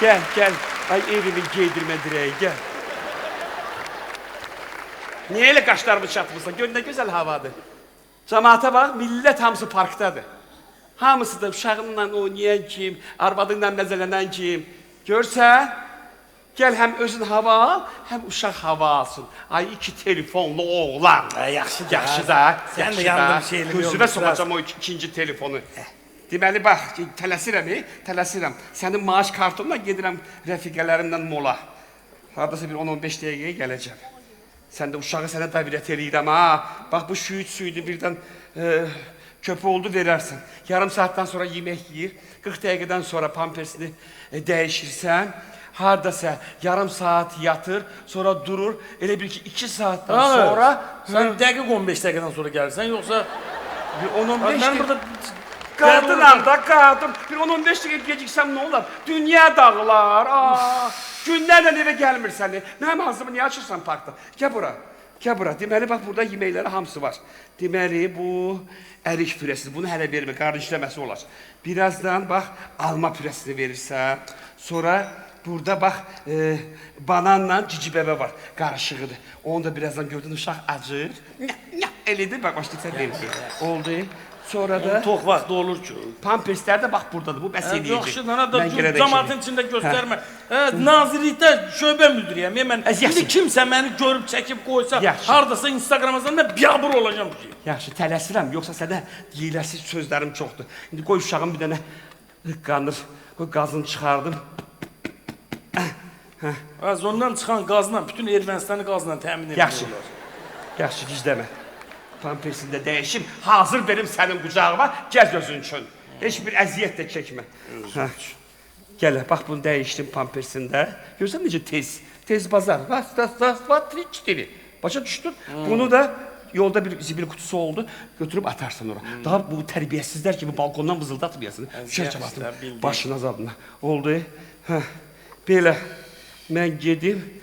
Gel gel. Ay evimin giydirme direği gel. Niye öyle kaşlarımı çatmışsın? Gör ne güzel havadır. Cemaate bak, millet hamısı parkdadır. Hamısı da uşağınla oynayan kim, arvadınla məzələnən kim. Görsən, gel hem özün hava al, hem uşaq hava alsın. Ay iki telefonlu oğlan. Yaxşı da. Yaxşı da. Sən yaxşı də da. yanında bir şeylik Gözünə sokacağım o ikinci telefonu. Deməli bax, tələsirəm. Sənin maaş kartınla gedirəm rəfiqələrimlə mola. Hardasa bir 10-15 dəqiqəyə gələcəm. Sən də uşağı sənə davirət eləyirəm ha. Bax bu suydu birdən köpü oldu verərsən. Yarım saatdən sonra yemək yiyir. 40 dəqiqədən sonra pampersini dəyişirsən. Hardasa yarım saat yatır, sonra durur. Elə bil ki 2 saatdən sonra... Sən dəqiq 15 dəqiqədən sonra gəlirsən, yoxsa... Bir 10-15 Mən burada... Qadınam da qadın. Bir 10-15 dəqiqə geciksəm nə olar? Dünya dağlar. Günlərlə evə gəlmirsən. Mənim ağzımı niyə açırsan parkda? Gəl bura. Gəl bura. Deməli, bax, burada yeməkləri hamısı var. Deməli, bu ərik pürəsidir. Bunu hələ vermə, qarın işləməsi olar. Birazdan, bax, alma pürəsini verirsən. Sonra burada, bax, bananla cicibəbə var. Qarışığıdır. Onu da birazdan gördün, uşaq acır. Elədir, bax, başlayırsan verir. Oldu. Sonra da... Tox vaxtı olur ki. Pamperslər də bax buradadır, bu bəs eləyəcək. Yaxşı, dana da cəmatın içində göstərmə. Nazirlikdə şöbə müdürüyəm. Mən indi kimsə məni görüb, çəkib qoysa, haradasa Instagramazdan mən biabır olacam ki. Yaxşı, tələsirəm, yoxsa sənə deyiləsi sözlərim çoxdur. İndi qoy uşağım bir dənə qanır, qoy qazını çıxardım. Ondan çıxan qazla, bütün Ermənistanı qazla təmin edirlər. Yaxşı, gizləmə. Pampersində dəyişim, hazır verim sənin qucağıma, gəl gözün üçün. Heç bir əziyyət də çəkmə. Gəl, bax bunu dəyişdim pampersində. Görsən necə tez bazar. Bax, 3-4. Başa düşdün? Bunu da yolda bir zibil kutusu oldu, götürüb atarsan ora. Daha bu tərbiyəsizlər kimi balkondan vızıldatmayasın. Şər cəmatın başına zadına. Oldu. Belə, mən gedim.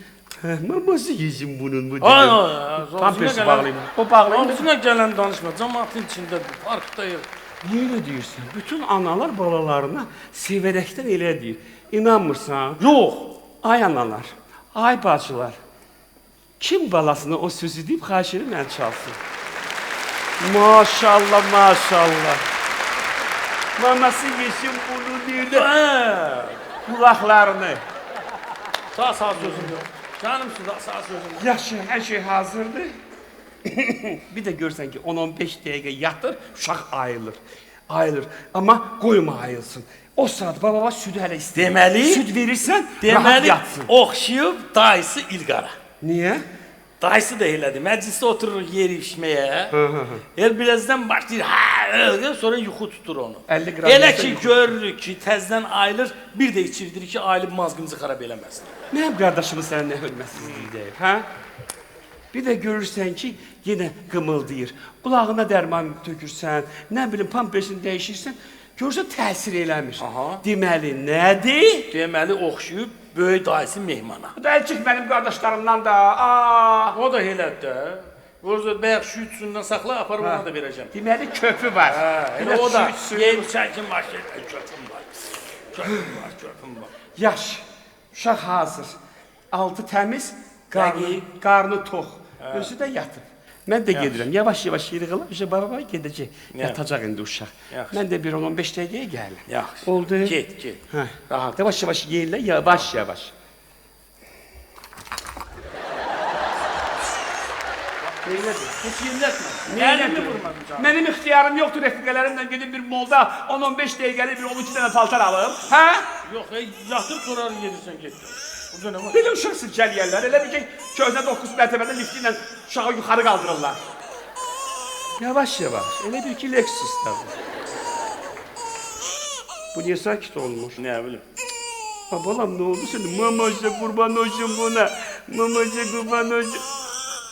Maması yesin bunun bu dedi. Pampersi bağlayayım. O bağlayayım. Ağzına gələn danışma, cəmatın içindədir, parkdayır. Niyə elə deyirsən? Bütün analar balalarına sevərəkdən elə deyir. İnanmırsan? Yox. Ay analar, ay bacılar. Kim balasına o sözü deyib xahiş edib mən çalsın? Maşallah, maşallah. Maması yesin bunu deyir. Kulaqlarını. Sağ sözüm yox. Canımsın, sağ sözüm. Yaxşı, hər şey hazırdır. Bir də görsən ki, 10-15 dəqiqə yatır, uşaq ayılır. Amma qoyma ayılsın. O saat baba südü hələ istəyir. Deməli, süd verirsən, rahat yatsın. Oxşayıb dayısı İlqara. Niyə? Dayısı da elədi. Məclisdə oturur yeri içməyə. Birazdan başlayır, sonra yuxu tutur onu. Elə ki, görürük ki, təzdən ayılır, bir də içirdir ki, ayılıb mazgımızı xarab eləməsin. Mənim qardaşımın sənə nə hörmətsizliyi deyib, hə? Bir də görürsən ki, yenə qımıldayır. Qulağına dərman tökürsən, nə bilim, pampersini dəyişirsən, görürsən təsir eləmir. Deməli, nədir? Deməli, oxşayıb böyük dayısı mehmana. Bu da əlçik mənim qardaşlarımdan da. O da elədir də. Bəyək şu üçündən saxla, aparıb ona da verəcəm. Deməli, köpü var. O da yeni çəkin başlayır. Köpüm var. Yaş, uşaq hazır. Altı təmiz, qarnı tox. Özü də yatıb. Mən də gedirəm, yavaş-yavaş yırğılıb, baba gedəcək. Yatacaq indi uşaq. Mən də bir 10-15 dəqiqəyə gəlim. Yaxşı. Oldu. Get. Rahat. Yavaş-yavaş yeyirlə, yavaş-yavaş. Heç yerlətmə. Əlimi vurmadım canım. Mənim ixtiyarım yoxdur, rəfiqələrimlə gedib bir molda 10-15 dəqiqəli bir 12 dənə paltar alım. Hə? Yox, yatır sonra yedirsən, getdir. Belə uşaq sirkəliyərlər, elə bir ki, közdə 9 mərtəbədə lifti ilə uşağı yuxarı qaldırırlar. Yavaş-yavaş, elə bir ki, Lexus tabi. Bu niyə sakit olmuş? Nə bilim. Balam, nə oldu sənə? Mamaca qurban olsun buna. Mamaca qurban olsun.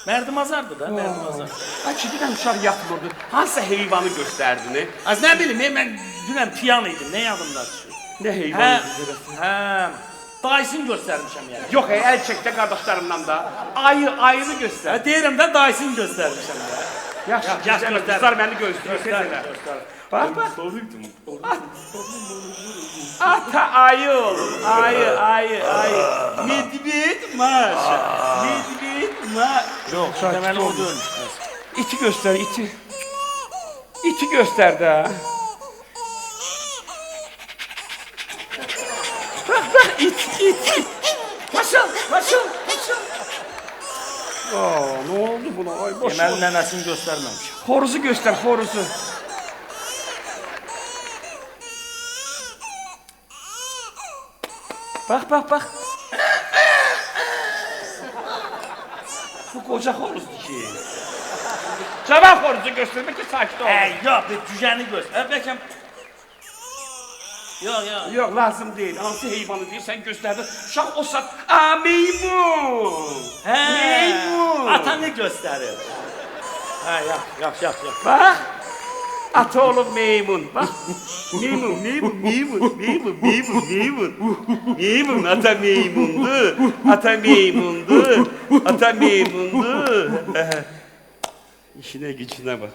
Mərdimazardır da, mərdimazar. Ay ki, dünən uşaq yatmırdı. Hansısa heyvanı göstərdini? Az nə bilim, mən dünən piyan idim, nə yadımda düşür? Nə heyvanı göstərdin? Dayısını göstərmişəm yəni. Yox, əl çəkdə qardaşlarımdan da. Ayını göstər. Deyirəm də dayısını göstərmişəm də. Yaxşı, qızlar məni gözləyir. Göstər. Bak bak. Ata ayı olur. Ayı. Medved maşa. Medved maşa. Yok, deməli o dönmüş. İti göster, iti. İti göster de. Bak, it. Başıl. Aa, ne oldu buna? Ay boş. Deməli nənəsini göstərməmiş. Horuzu göster, horuzu. Bak. Bu koca horuzdu ki. Cevap horuzu göstermek ki sakin ol. Yox, bir cücəni göstər. Bəlkə... Yox. Yok lazım değil. Hansı heyvanı diye sen gösterdin. Uşaq o saat. Aa meymun. Meymun. Atanı göstərir. Yap. Bak. Ata oğlum meymun. Bak. Meymun. Ata meymundu. İşine gücüne bak.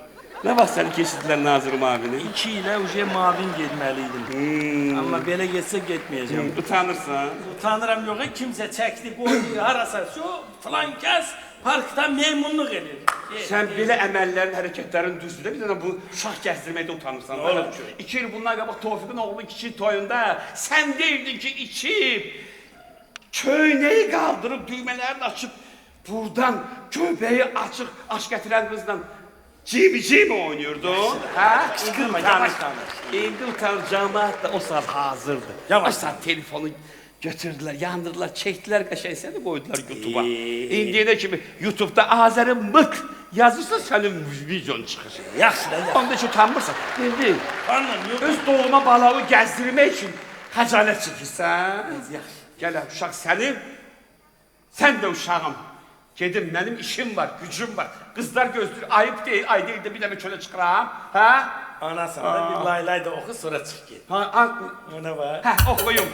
Ne bak seni keşittiler Nazırım abinin. 2 ilə uje mavin getməliydim. Amma belə getsə getməyəcəm. Utanırsan. Utanıram yox, kimsə çəkdi, qoydu, harasa, filan kəs parkda meymunluq edir. Sen belə əməllərin, hərəkətlərin düzdür. Bir dənə bu şah gəzdirməkdə utanırsan. Olur ki. 2 il bundan qabaq Tofiqin oğlu kiçik toyunda sen deyirdin ki içip köynəyi qaldırıb düymələrini açıb buradan göbeği açıq aş gətirən qızla cimi oynuyordun. Ha? Sıkılma, yavaş danış. İngiltere cemaat da o saat hazırdı. Yavaş. O saat telefonu götürdüler, yandırdılar, çektiler qəşəng səni koydular YouTube'a. İndiyənə kimi YouTube'da Azəri Mık yazırsa senin videon çıxır. Yaxşı da, yaxşı. Onda hiç utanmırsan. İndi Anlam, yox. öz doğuma balağı gəzdirmək için xəcalət çəkirsən. Yaxşı. Gəl uşaq sənin, sən də uşağım. Gedim, benim işim var, gücüm var. Kızlar gözlür, ayıp değil, ay değil de bir de mi çöle çıkıram, ha? Anasan da bir laylay da oku, sonra çık git. Ona bak. Ha, okuyum.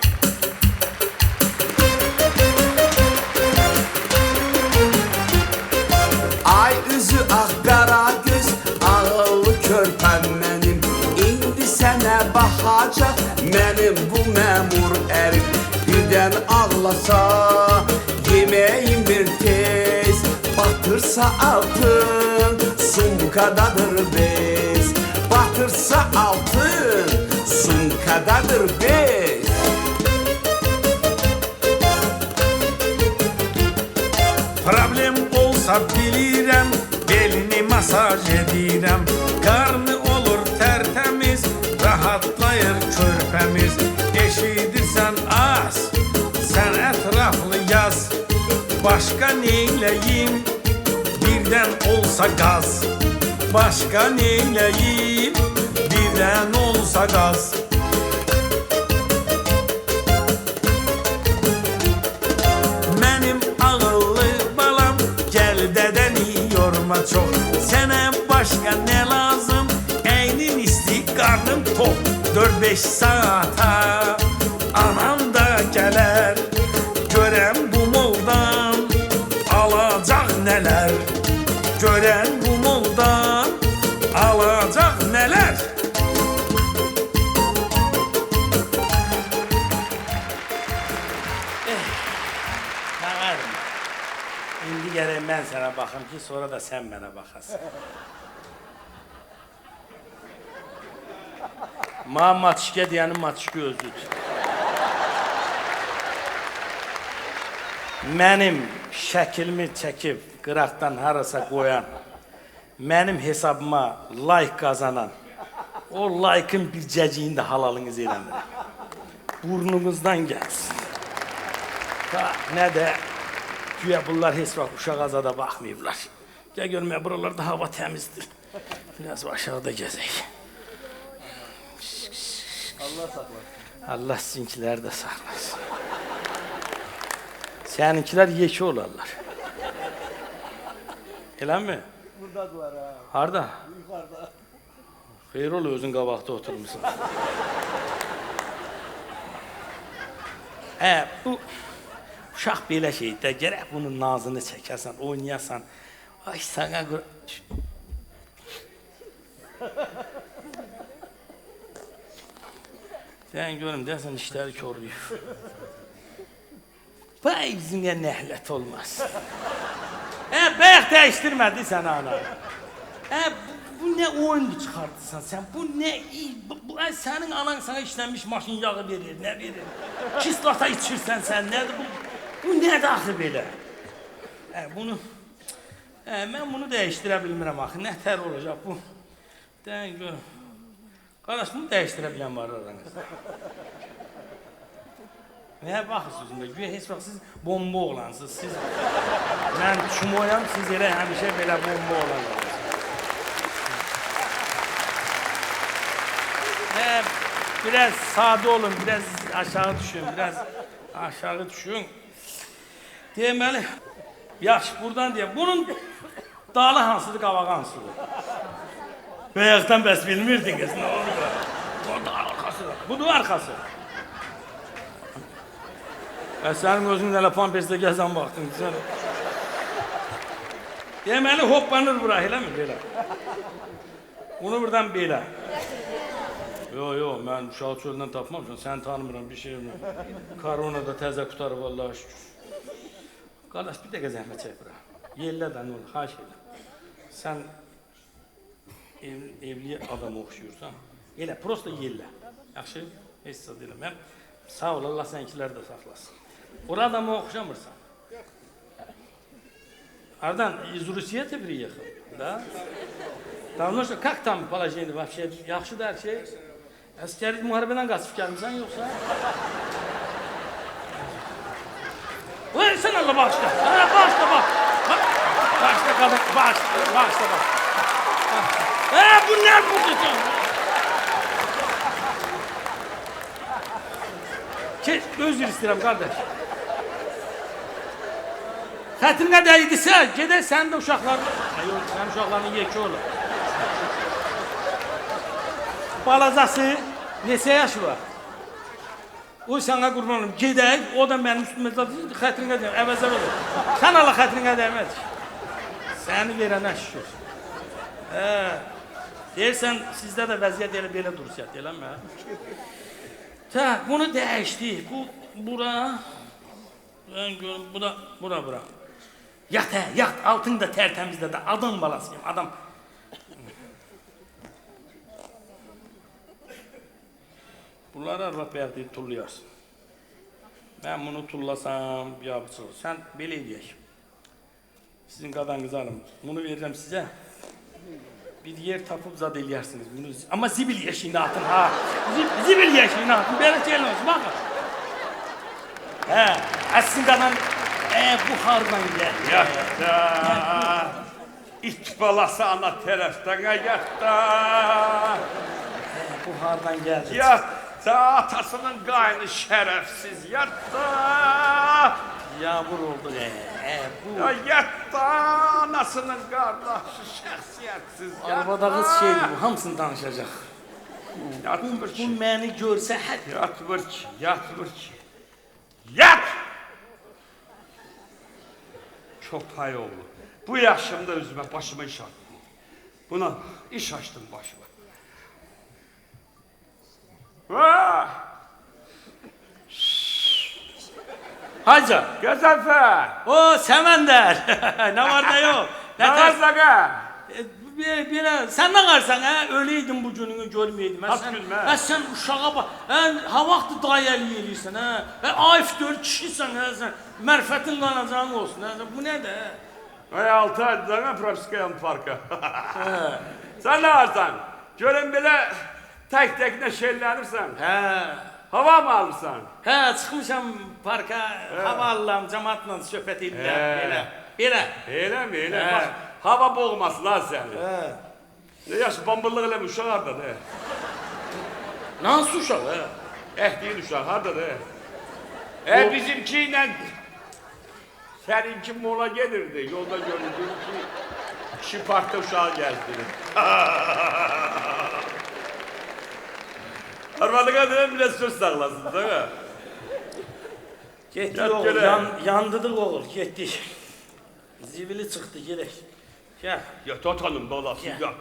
Ay üzü ah qara göz, ağıllı körpəm mənim. İndi sənə baxacaq mənim bu məmur ərim. Birdən ağlasa, yeməyim bir tez. Batırsa altın, sumkadadır bez. Batırsa altın, sumkadadır bez. Problem olsa bilirəm, belini masaj edirəm. Qarnı olur tərtəmiz, rahatlayır körpəmiz. Eşidirsən az, sən ətraflı yaz. Başqa neyləyim, birdən olsa qaz. Başqa neyləyim, birdən olsa qaz. Mənim ağıllı balam, gəl dədəni yorma çox. Sənə başqa nə lazım, əynin isti, qarnın tok. 4-5 saata anam da gələr. Görəm bu moldan alacaq nələr. Görən bu moldan alacaq nələr. Nağarım. İndi gərək mən sənə baxım ki, sonra da sən mənə baxasın. Matişkə deyənin matişkə özüdür. Mənim şəklimi çəkib qıraqdan harasa qoyan, mənim hesabıma like qazanan, o like'ın bir cəciyini də halalınız eləmirəm. Burnunuzdan gəlsin. Nə də güya bunlar heç vaxt uşaq azada baxmayıblar. Gəl görməyə buralarda hava təmizdir. Biraz aşağıda gəzək. Allah saxlasın. Allah sizinkiləri də saxlasın. Səninkilər yekə olarlar. Eləmi? Buradadılar ha. Harda? Yuxarıda. Xeyr ol, özün qabaqda oturmuşsun. Bu uşaq belə şeydə gərək bunun nazını çəkəsən, oynayasan. Ay sana Sen görüm dersen işleri körlüyor. Vay yüzüne nehlət olmaz. Bayaq değiştirmediysen ana. Bu ne oyundu çıkartırsan sen? Bu ne iyi? Senin anan sana işlenmiş maşın yağı verir, ne verir? Kislata içirsen sen, nedir bu? Bu ne daxil belə? Ben bunu değiştirə bilmirəm axı, nə tər olacaq bu? Deyən görüm. Qardaş, bunu değiştirə bilən var aranızda. Neye baxırsınız da? Güya heç vaxt siz bomba olansınız. Siz, mən çumoyam, siz elə həmişə belə bomba olansınız. Biraz sade olun, biraz aşağı düşün, biraz aşağı düşün. Deməli, yaxşı, buradan deyəm, bunun dalı hansıdır, qavağı hansıdır? Bəyəqdən bəs bilmirdiniz, nə oldu? Orada arkası, budur arkası. Sənin özün elə Pampersdə gəzən baxdın, sən. Deməli, hoppanır bura, elə mi, belə? Bunu buradan belə. Yo, mən uşağı çöldən tapmamışam, sən tanımıram, bir şey mi? Koronada təzə qutarıb, Allah'a şükür. Qardaş, bir dəqiqə zəhmət çək bura. Yellə də nə olur, xahiş edirəm. Sən evli adamı oxşuyursan, elə, prosta yellə. Yaxşı, heç sad eləməm. Sağ ol, Allah sənkiləri də saxlasın. Ora adamı oxşamırsan. Aradan, из Rusiya приехал, да? Давно что, как там положение вообще? Yaxşıdır hər şey? Əskəri müharibədən qaçıb gəlmirsən yoxsa? Ulan sen Allah bağışla. Bağışla bak. Bağışla kadın. Bağışla bak. Bu ne bu tutum? Özür istedim kardeş. Xətrinə dəydisə, gedək sənin də uşaqlarını... Yox, sənin uşaqlarını yekə olur. Balazası neçə yaşı var? O sana qurban olum, gedək, o da mənim üstümə zaten xətrinə dəyəm, əvəzə verir. Sən Allah xətrinə dəyməz. Səni verənə şükür. Deyirsən, sizdə də vəziyyət elə belə dursiyat, eləmə. Bunu dəyişdik, bura, ben görüm, bura. Yat, altın da tertemizde de adam balasıyım, adam. Bunları arvat verdiği tulluyarsın. Ben bunu tullasam, yapısı olur. Sen belə edək. Sizin qadanınızı alın. Bunu vereceğim size. Bir yer tapıp zad eləyirsiniz. Ama zibil yeşiğine atın ha. Zibil yeşiğine atın. Böyle şey olmaz. Bakın. Sizin qadan buhardan geldi. Yatda. İt balası ana tərəfdən yatda. Buhardan geldi. Yatda. Atasının qaynı şərəfsiz yatda. Yağmur oldu. Yatda. Anasının qardaşı şəxsiyyətsiz yatda. Arabadağız şeydir bu. Hamısını danışacaq. Yatmır Bu ki. məni görsə hətta. Yatmır ki. Yat! Çok pay oldu. Bu yaşımda özüme başıma iş açtım. Buna iş açtım başıma. Hacı. Gözəfər! O Səməndər. Ne var da yok. Ne varsa qə? Sen ne varsan öleydin bu gününü görmeydim. Sen uşağa bak. Ha vaxtı dayəli eləyirsən. Ayf 4 kişisən. Mərfətin qanacağın olsun. Bu ne de? Ay 6 aydan Propiskayan Parka. Sen ne varsan? Görün belə tek ne şeylənirsən. Hava mı alırsan? Çıxmışam parka. Hava alıram, cəmatla söhbət edirəm. Elə mi? Bak, hava boğmasın lan seni. Ne yaşı bambırlıq eləmi uşaq hardadır? Nasıl uşaq? Ehdiyin uşaq hardadır? Bizimki ilə seninki mola gelirdi. Yolda görüldüğüm ki kişi parkta uşağı gezdirir. Arvadına dedim bile söz saklasın değil mi? Getdik oğul, yandırdık oğul, getdik. Zibili çıxdı, gedək. Gel. Yat atanın balası yat.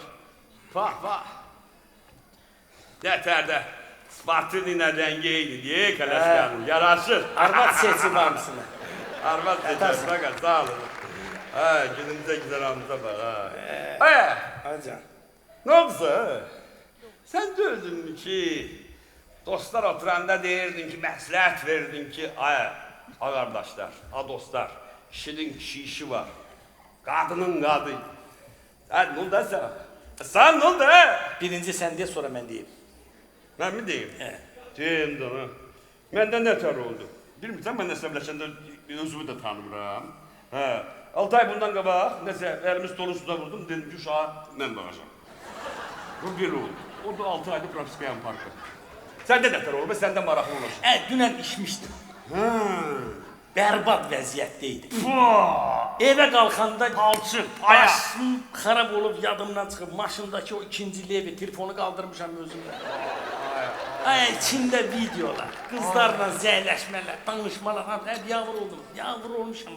Bak. Neterde. Spartinin rengi eyni, Kələşkanın, yaraşır. Arvad seçim var mısın? Arvad seçim, bakın, sağ olun. Ha, günümüze güzel hamza bak, ha. Aya, Hocam. ne oldu? Sen dördün mü ki, dostlar oturanda deyirdin ki, məsləhət verdin ki, aya, a qardaşlar, a dostlar, kişinin kişi işi var, qadının qadı. Sen ne oldu sen? Sen ne oldu he? Birinci sen de sonra ben diyeyim. Ben mi diyeyim? He. Diyeyim de onu. Menden ne tər oldu? Bilmirsən, mən nəsəbləşəndə özümü də tanımıram. Hə. 6 ay bundan qabaq, nəsə, əlimiz dolusuna vurdum, dedim ki, uşağa mən baxacam. Bu bir oldu. O da 6 ayda Prakskayan Parkı. Səndə nə tər oldu, səndə maraqlı olacaq. Dünən içmişdim. Bərbad vəziyyətdəydi. Vaa! Evə qalxanda Alçıq, aya! başım xarab olub yadımdan çıxıb, maşındakı o ikinci levi, telefonu qaldırmışam özümdə. Ay, içində videolar, qızlarla zəyləşmələr, danışmalar, hep yavur oldum, yavur olmuşam.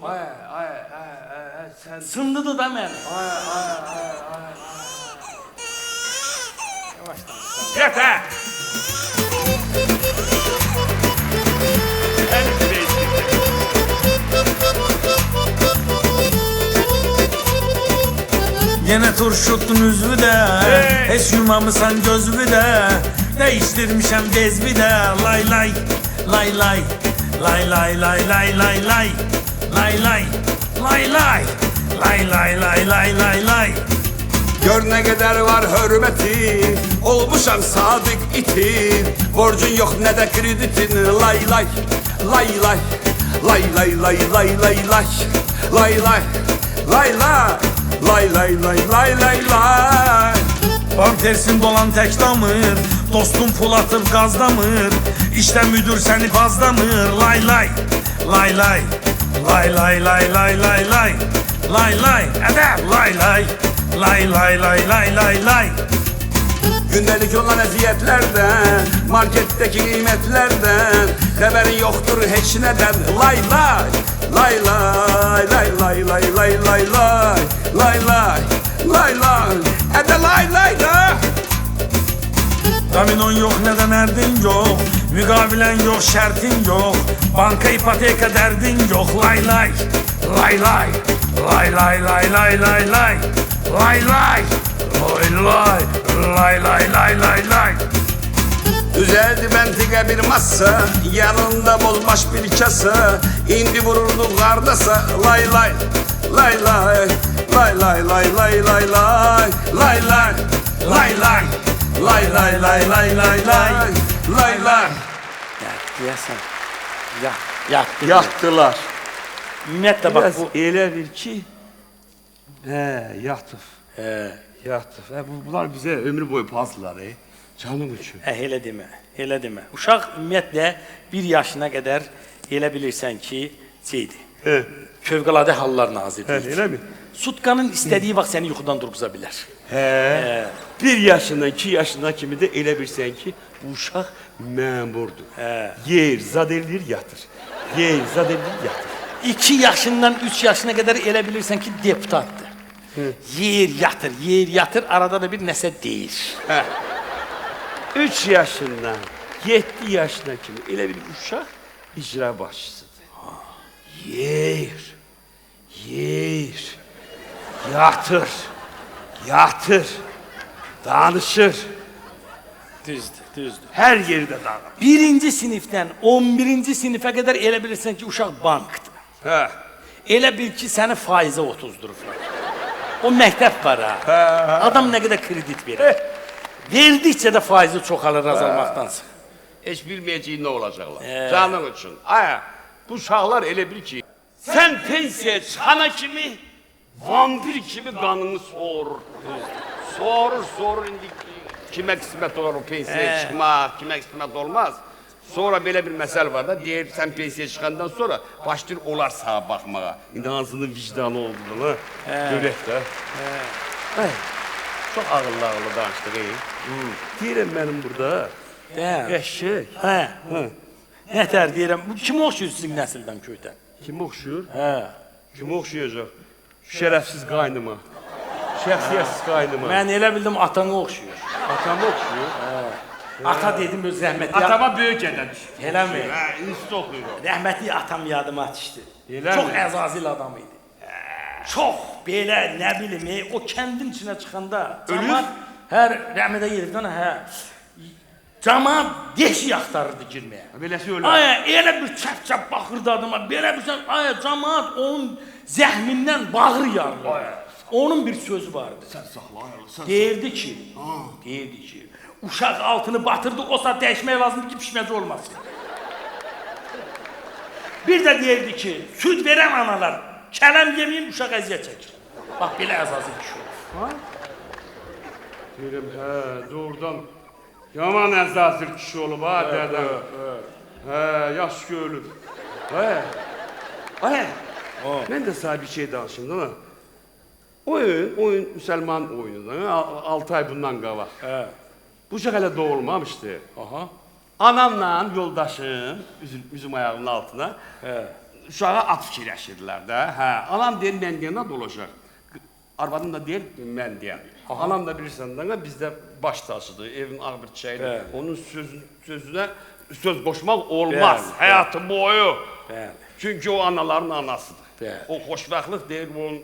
Sən... Sındıdı da məni. Yeter! Elini değiştirdim. Yine turşuttun üzvü de Heç yumamısan gözvü de Değiştirmişem dezvi de Lay lay Lay lay Lay lay lay lay lay lay Lay lay Lay lay Lay lay lay lay lay lay Gör ne kadar var hürmetin Olmuşam sadık itin Borcun yok ne de kreditin Lay lay Lay lay Lay lay lay lay lay lay Lay lay Lay lay Lay lay lay lay lay lay Bam tersin dolan tek damır Dostum pul atıp gazlamır İşte müdür seni bazlamır Lay lay Lay lay Lay lay lay lay lay lay Lay lay Ede lay lay Lay lay lay lay lay lay Gündelik olan eziyetlerden Marketteki kıymetlerden Haberin yoktur hiç neden Lay lay Lay lay lay lay lay lay lay lay Lay lay Lay lay Ede lay lay lay Dominon yok neden erdin yok Mükabilen yok şertin yok Banka ipoteka derdin yok Lay lay Lay lay Lay lay lay lay lay lay Lay lay Lay lay Lay lay lay lay lay Düzeldi bentige bir masa Yanında bozbaş bir kasa İndi vururdu kardasa Lay lay Lay lay Lay lay lay lay lay lay Lay lay Lay lay Lay lay lay lay lay lay Lay lay Diyəsən, yatdı. Yattılar. Ümumiyyətlə bax Biraz bu... elə bil ki, yatıp. Yatıp. Bunlar bize ömür boyu pazdılar. Canım için. Elə demə, elə demə. Uşaq ümumiyyətlə 1 yaşına qədər elə bilirsən ki, şeydir. Fövqəladə Hallar Nazirliyi. Elə mi? Sutkanın istədiyi vaxt səni yuxudan durğuza bilər. 1 yaşından 2 yaşına kimi de elə bilsən ki, bu uşaq məmurdur. Yer, zad eləyir, yatır. Yer, zad eləyir, yatır. 2 yaşından 3 yaşına qədər elə bilirsən ki, deputatdır. Yer yatır, arada da bir nəsə deyir. 3 yaşından 7 yaşına kimi elə bir uşaq icra başçısıdır. Yer, yatır, danışır, Düzdür. hər yerdə dağılır. 1-ci sinifdən 11-ci sinifə qədər elə bilirsən ki, uşaq bankdır. Elə bil ki, səni faizə otuzdurublar. O məktəb var ha. Adam nə qədər kredit verir. Verdikcə də faizi çoxalır azalmaqdansa. Heç bilməyəcəyin nə olacaqlar. Canın üçün. Bu uşaqlar elə bil ki, sən pensiyaya çıxana kimi, vampir kimi qanını soğurur. Soğurur indi kimə qismət olur o pensiyaya çıxmaq, kimə qismət olmaz. Sonra belə bir məsəl var da, deyir sən pensiyaya çıxandan sonra başlayır olar sağa baxmağa. İndi hansının vicdanı oldu da, görək də. Çox ağıllı danışdıq. Deyirəm mənim burada, qəşək. Nətər deyirəm, kim oxşuyur sizin nəsildən köydən? Kim oxşuyur? Kim oxşuyacaq? Şərəfsiz qaynıma. Şəxsiyyətsiz qaynıma. Mən elə bildim atana oxşuyur. Atama oxşuyur? Ata dedim öz rəhmətli. Atama böyük edən düşdü. Eləmi? Hə, institut oxuyur o. Rəhmətli atam yadıma düşdü. Eləmi? Çox əzazil adam idi. Çox belə nə bilim, o kəndin içinə çıxanda cəmaət hər rəhmətə gedibdən cəmaət deşik axtarırdı girməyə. Beləsi öyle. Ay, elə bir çəp-çəp baxırdı adama, belə bir şey, ay, cəmaət onun zəhmindən bağır yarılır. Onun bir sözü vardı. Sən saxla, sən Deyirdi ki, uşaq altını batırdı, o saat dəyişmək lazımdır ki, pişməcə olmasın. Bir də deyirdi ki, süd verən analar, kələm yeməyin, uşaq əziyyət çəkir. Bax, belə əzazı kişi olur. Deyirəm, doğrudan yaman əzazir kişi olub, ha, dədəm. Yaş ölüb. Mən də sana bir şey danışım, değil mi? Oyun Müslüman oyunudur, 6 ay bundan qabaq. Bu uşaq hələ doğulmamışdı. Anamla yoldaşım, üzüm ayağının altına, uşağa at fikirləşirdilər də. Anam deyir, mən deyəndə dolacaq. Arvadım da deyir, mən deyəm. Anam da bilirsən də, bizdə baş taşıdır, evin ağ bir çəydir. Onun sözünə söz qoşmaq olmaz, həyatı boyu. Çünki o anaların anasıdır. O xoşbəxtlik deyir, onun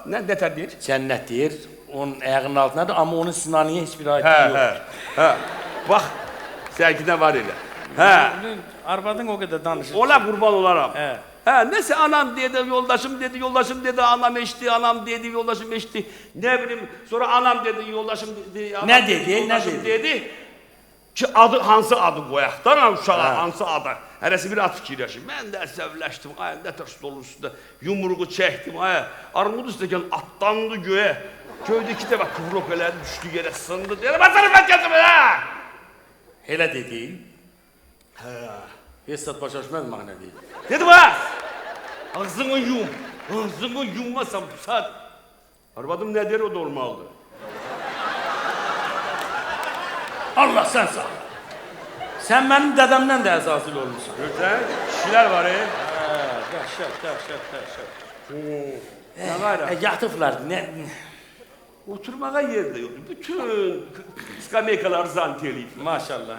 nə nətər deyir? Cənnət deyir, onun ayağının altındadır, amma onun sinaniyə heç bir aydın yox. Bax, sənkinə var elə. Arvadın o qədər danışır. Ola qurban olaram. Nəsə anam dedi, yoldaşım dedi, anam eşdi, anam dedi, yoldaşım eşdi. Nə bilim, sonra anam dedi, yoldaşım dedi, Nə dedi, yoldaşım dedi ki, hansı adı qoyaq da uşağa, hansı adı. Hərəsi bir ad fikirləşir. Mən də əsəbləşdim, nə tər stolun üstündə yumruğu çəkdim, armud üstəkən atlandı göyə. Göydə 2 dəfə kıvrok elədi, düşdü yerə, sındı, deyirəm, basarım mən gəzim, Elə dedi. Esad başa düşmədim, nə deyil. Dedim, ağzını yummasam, saat. Arvadım nə deyir, o da olmalıdır. Allah sən sağ. Sən mənim dədəmdən də əzazil olmuşsun. Görsən, kişilər var, Dəhşət. Nə var? Yatıblar, nə? Oturmağa yer də yoxdur. Bütün skameykalar zant eləyib. Maşallah,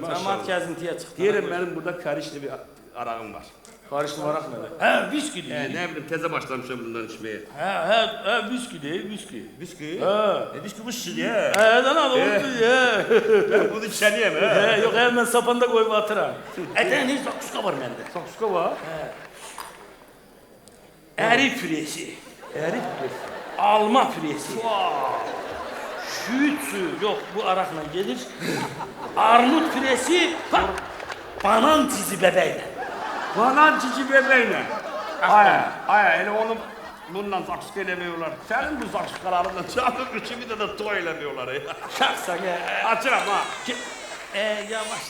cəmaat gəzintiyə çıxdı. Deyirəm, mənim burada karişli bir arağım var. Qarışlı maraq nədir? Viskidir. Nə bilim, təzə başlamışam bundan içməyə. Viskidir, viski. Viski? Viski bu şişir, Dana, oldu, Ben bunu içəliyəm, Yox, mən sapanda qoyub atıram. Ətən heç saksuska var məndə. Saksuska var? Ərik püresi, Ərik püresi. alma püresi. Şüyüt suyu, yox, bu araqla gedir. Armud püresi, banan cizi bəbəklə. Banan cici bebəklə. Elə onu bundan saksuska eləmiyorlar. Sənin bu saksuskalarından canım üçü bir də toy eləmiyorlar. Şahsan, Açıram, ha. Yavaş.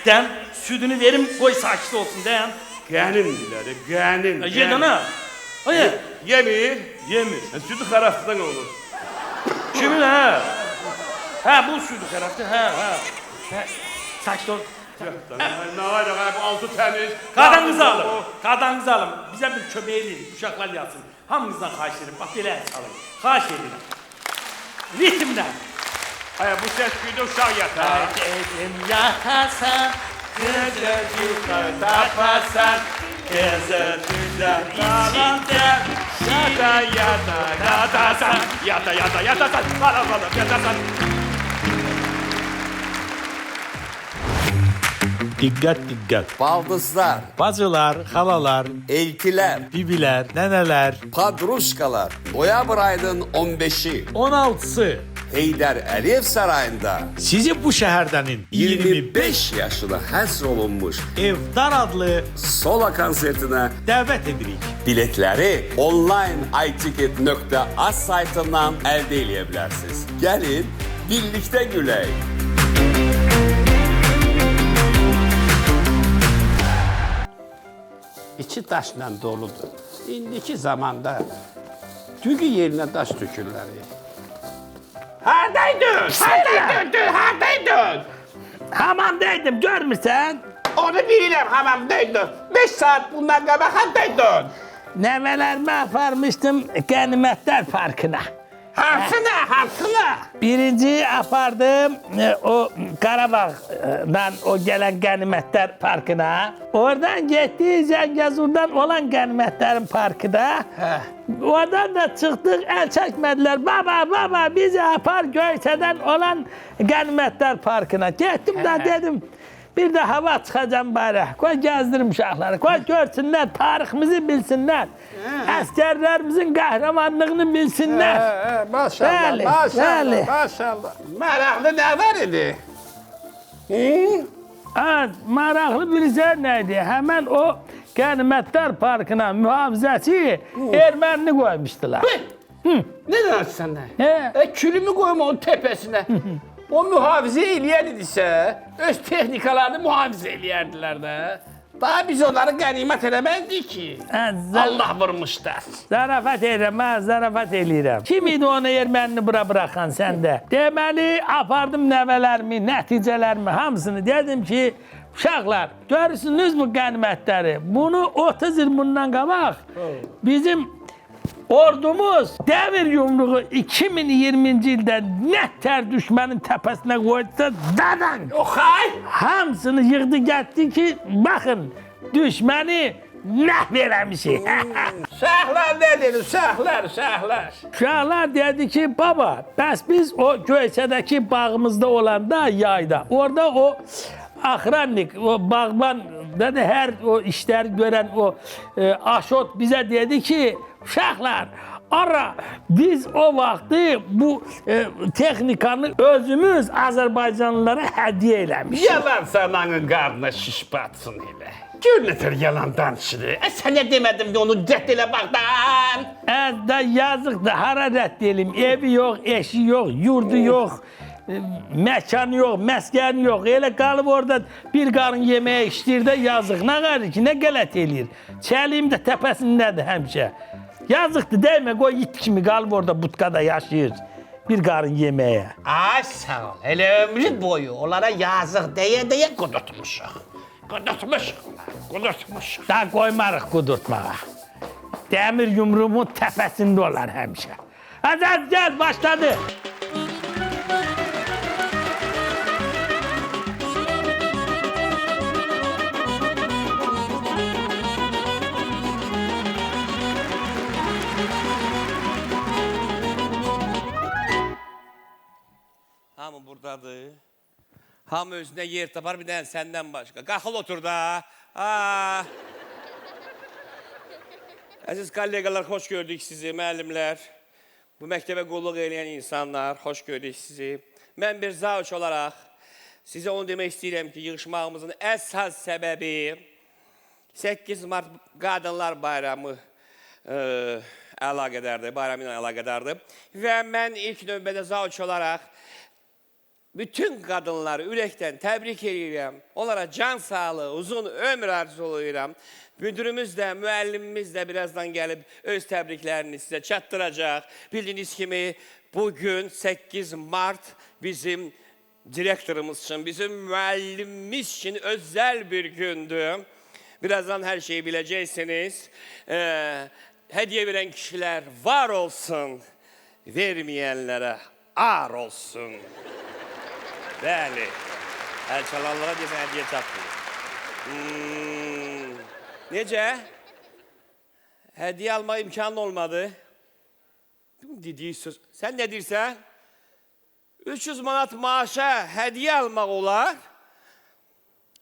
Dən, südünü verim, qoy sakit olsun, dən. Qənim diləri, qənim. Ye dana. Yemir. Yemir. Südü xərafdan olur. Kimin, bu südü xərafdır, Sakit ol. Nə var, bu altı təmiz. Qadanınızı alın. Bizə bir kömək edin, uşaqlar yatsın. Hamınızdan xahiş edirəm, bax belə çalın. Xahiş edirəm. Ritmlə. Bu səs gündə uşaq yatar. Dedim yatasan, gecəcik tapasan, Gəzətüzən içində, yatasan, yatasan, qala, yatasan. Dikkat dikkat. Baldızlar, Bacılar, halalar, eltiler, bibiler, neneler. padruşkalar. Noyabr ayının 15'i 16'sı Heydər Əliyev Sarayında sizi bu şehirdenin 25 yaşına həsr olunmuş Evdar adlı Sola konsertinə davet edirik. biletləri online iticket.az saytından əldə edə bilərsiniz. Gəlin, birlikdə gülək. İçi daşla doludur. İndiki zamanda düğü yerinə daş tökürlər. Hardaydın? Hamamdaydım, görmürsən? Onu bilirəm, hamamdaydım. 5 saat bundan qabaq hardaydın? Nəvələrimi aparmışdım qənimətlər parkına. Hansına? Birinci apardım o Qarabağdan o gelen Qənimətlər Parkına. Oradan getdi Zəngəzurdan olan Qənimətlərin Parkına. Oradan da çıxdıq, el çəkmədilər. Baba bizi apar Göyçədən olan Qənimətlər Parkına. Getdim də dedim. Bir de hava çıxacağım bari. Koy gezdirim uşaqları. Koy görsünlər, tariximizi bilsinlər. Əsgərlərimizin qəhrəmanlığını bilsinlər. Maşallah, Bəli, maşallah, bəli. maşallah. Maraqlı nə var idi? Maraqlı bilirsən nə idi? Həmən o Qənimətlər Parkına mühafizəçi ermənini qoymuşdular. Ne dersen He. Külümü koyma onun tepesine. O muhafaza eləyərdisə, öz texnikalarını muhafaza eləyərdilər də. Daha biz onları qənimət eləməzdik ki. Allah vurmuşlar. Zarafat edirəm, mən zarafat eləyirəm. Kim idi onu ermənini bura buraxan səndə? Deməli, apardım nəvələrimi, nəticələrimi, hamısını dedim ki, uşaqlar, görürsünüz bu qənimətləri. Bunu 30 il bundan qabaq bizim ordumuz dəmir yumruğu 2020-ci ildə nətər düşmənin təpəsinə qoydusa, dadan! Oxay! Hamısını yığdı getdi ki, baxın, düşməni məhv eləmişik. Uşaqlar nə dedi? Uşaqlar. Uşaqlar dedi ki, baba, bəs biz o Göyçədəki bağımızda olanda yayda, orada o axrannik, o bağban, dedi, hər o işləri görən o aşot bizə dedi ki, uşaqlar, ara biz o vaxtı bu texnikanı özümüz Azərbaycanlılara hədiyyə eləmişik. Yalan sananın qarnına şiş batsın elə. Gör nətər yalan danışır. Sənə demədim ki, onu rədd elə baxdan. Da yazıqdır, hara rədd elim? Evi yox, eşi yox, yurdu yox, məkanı yox, məskəni yox. Elə qalıb orada bir qarın yeməyə işləyir də yazıq. Nə qarı ki, nə qələt eləyir? Çəliyim də təpəsindədir həmişə. Yazıqdır, dəymə, qoy it kimi qalıb orada butkada yaşayır. Bir qarın yeməyə. Ay sağ ol, elə ömrü boyu onlara yazıq deyə qudurtmuşuq. Qudurtmuşuq. Da qoymarıq qudurtmağa. Dəmir yumruğumun təpəsində olar həmişə. Azad, gəl, başladı. Hamı buradadır. Hamı özünə yer tapar, bir dənə səndən başqa. Qalxıl otur da. Əziz kollegalar, xoş gördük sizi, müəllimlər. Bu məktəbə qulluq edən insanlar, xoş gördük sizi. Mən bir zavç olaraq sizə onu demək istəyirəm ki, yığışmağımızın əsas səbəbi 8 Mart Qadınlar Bayramı bayramı ilə əlaqədardır. Və mən ilk növbədə zavç olaraq bütün qadınları ürəkdən təbrik edirəm. Onlara can sağlığı, uzun ömür arzulayıram. Müdürümüz də, müəllimimiz də birazdan gəlib öz təbriklərini sizə çatdıracaq. Bildiyiniz kimi bugün 8 Mart bizim direktorumuz üçün, bizim müəllimimiz üçün özəl bir gündür. Birazdan hər şeyi biləcəksiniz. Hədiyyə verən kişilər var olsun, verməyənlərə ar olsun. Bəli, əl çalanlara desə hədiyyə çatmıyor. Necə? Hədiyyə alma imkanı olmadı. Dediyi söz. Sən nə deyirsən? 300 manat maaşa hədiyyə almaq olar.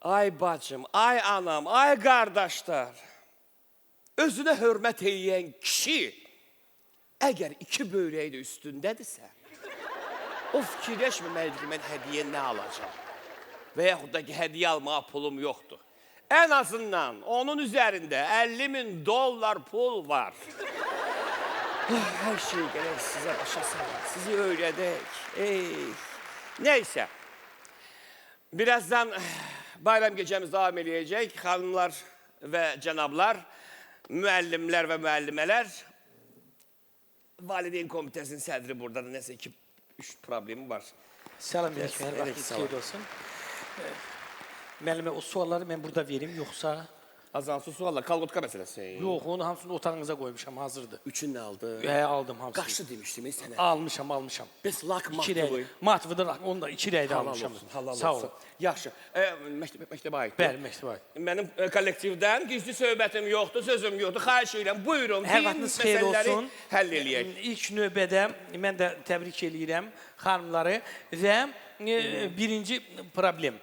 Ay bacım, ay anam, ay qardaşlar. Özünə hörmət edən kişi əgər 2 böyrəyi də üstündədirsə, o fikirləşməməlidir ki, mən hədiyyə nə alacaq? Və yaxud da ki, hədiyyə almağa pulum yoxdur. Ən azından onun üzərində 50.000 dollar pul var. Hər şey gələk sizə başa salaq, sizi öyrədək. Neysə, birazdan bayram gecəmiz davam edəcək. Xanımlar və cənablar, müəllimlər və müəllimələr, valideyn komitəsinin sədri buradadır. Nəsə 2-3 problemi var. Salam verək, hər vaxt xeyir olsun. Müəllimə, o sualları mən burada verim, yoxsa Azansız sualla, kalqotka məsələsi. Yox, onu hamısını otağınıza qoymuşam, hazırdır. Üçün nə aldı? Aldım hamısını. Qaçdı demişdim sənə. Almışam. Bəs lak İki matlı rəy. qoy. Matlıdır, onu da 2 rəydə Halal almışam. olsun, halal Sağ olsun. ol. Yaxşı. Məktəbə aid. Bəli, məktəbə aid. Mənim kollektivdən gizli söhbətim yoxdur, sözüm yoxdur. Xahiş edirəm, buyurun. Hər vaxtınız xeyir olsun. Həll eləyək. İlk növbədə mən də təbrik eləyirəm xanımları və birinci problem.